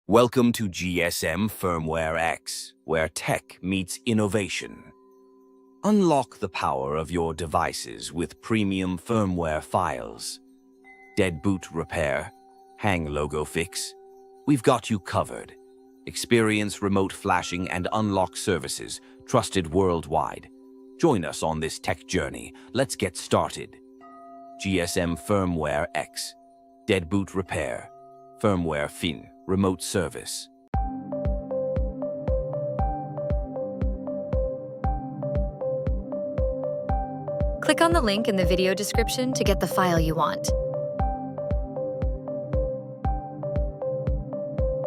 Welcome to GSMFirmwareX, where tech meets innovation. Unlock the power of your devices with premium firmware files. Dead boot repair, hang logo fix. We've got you covered. Experience remote flashing and unlock services trusted worldwide. Join us on this tech journey. Let's get started. GSMFirmwareX, dead boot repair, firmware fin, remote service. Click on the link in the video description to get the file you want.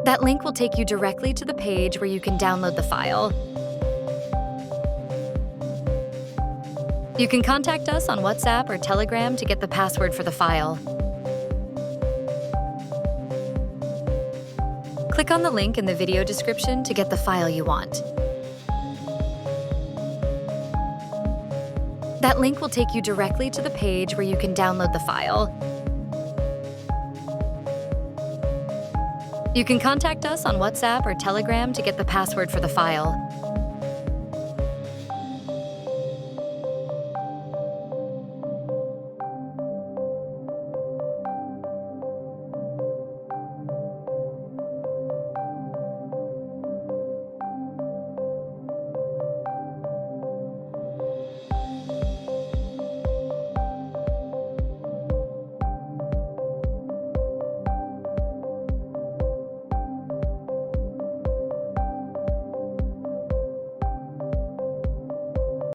That link will take you directly to the page where you can download the file. You can contact us on WhatsApp or Telegram to get the password for the file. Click on the link in the video description to get the file you want. That link will take you directly to the page where you can download the file. You can contact us on WhatsApp or Telegram to get the password for the file.